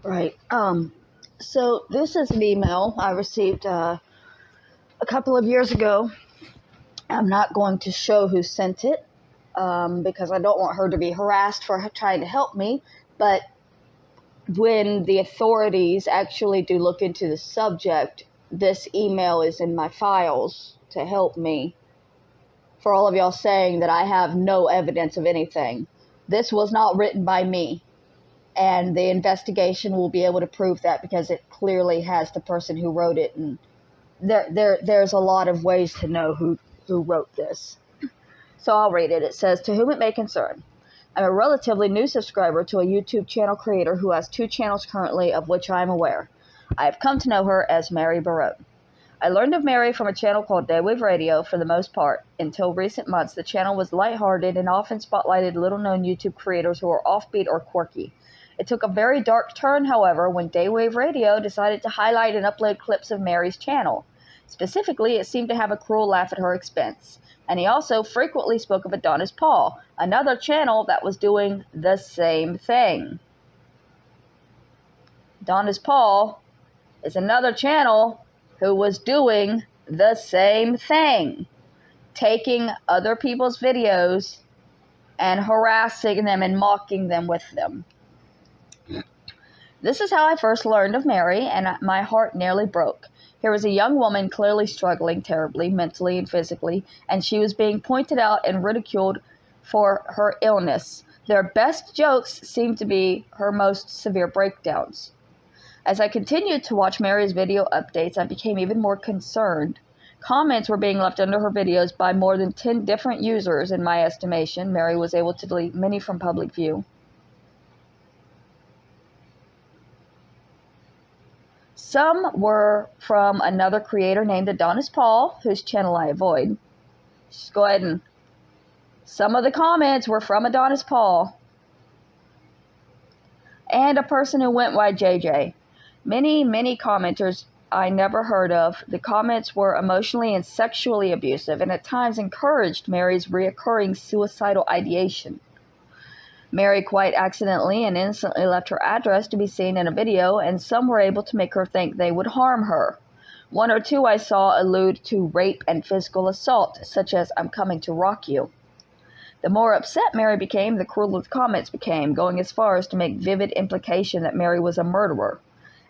Right. So this is an email I received a couple of years ago. I'm not going to show who sent it because I don't want her to be harassed for trying to help me. But when the authorities actually do look into the subject, this email is in my files to help me. For all of y'all saying that I have no evidence of anything, this was not written by me. And the investigation will be able to prove that because it clearly has the person who wrote it. And there's a lot of ways to know who wrote this. So I'll read it. It says, "To whom it may concern, I'm a relatively new subscriber to a YouTube channel creator who has 2 channels currently, of which I am aware. I have come to know her as Mary Barone. I learned of Mary from a channel called Daywave Radio for the most part. Until recent months, the channel was lighthearted and often spotlighted little-known YouTube creators who are offbeat or quirky. It took a very dark turn, however, when Daywave Radio decided to highlight and upload clips of Mary's channel. Specifically, it seemed to have a cruel laugh at her expense. And he also frequently spoke of Adonis Paul, another channel that was doing the same thing. Adonis Paul is another channel who was doing the same thing, taking other people's videos and harassing them and mocking them with them. This is how I first learned of Mary, and my heart nearly broke. Here was a young woman clearly struggling terribly, mentally and physically, and she was being pointed out and ridiculed for her illness. Their best jokes seemed to be her most severe breakdowns. As I continued to watch Mary's video updates, I became even more concerned. Comments were being left under her videos by more than 10 different users, in my estimation. Mary was able to delete many from public view. Some were from another creator named Adonis Paul, whose channel I avoid. Just go ahead and... Some of the comments were from Adonis Paul. And a person who went by JJ. Many commenters I never heard of. The comments were emotionally and sexually abusive and at times encouraged Mary's reoccurring suicidal ideation. Mary quite accidentally and innocently left her address to be seen in a video, and some were able to make her think they would harm her. 1 or 2 I saw allude to rape and physical assault, such as "I'm coming to rock you." The more upset Mary became, the crueler the comments became, going as far as to make vivid implication that Mary was a murderer.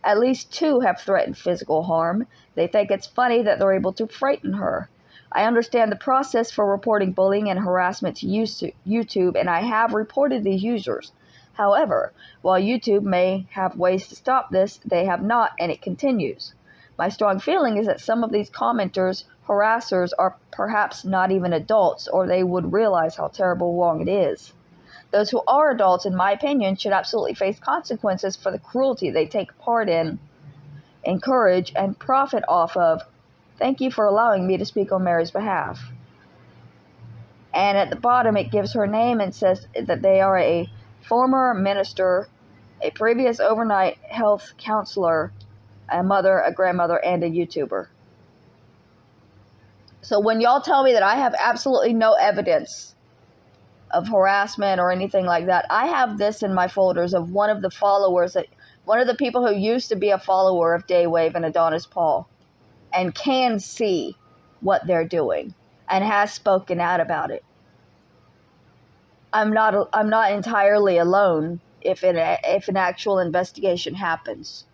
At least 2 have threatened physical harm. They think it's funny that they're able to frighten her. I understand the process for reporting bullying and harassment to YouTube, and I have reported these users. However, while YouTube may have ways to stop this, they have not, and it continues. My strong feeling is that some of these commenters, harassers, are perhaps not even adults, or they would realize how terrible wrong it is. Those who are adults, in my opinion, should absolutely face consequences for the cruelty they take part in, encourage, and profit off of. Thank you for allowing me to speak on Mary's behalf. And at the bottom it gives her name and says that they are a former minister, a previous overnight health counselor, a mother, a grandmother, and a YouTuber. So when y'all tell me that I have absolutely no evidence of harassment or anything like that, I have this in my folders of one of the followers, one of the people who used to be a follower of Daywave and Adonis Paul, and can see what they're doing and has spoken out about it. I'm not entirely alone if an actual investigation happens.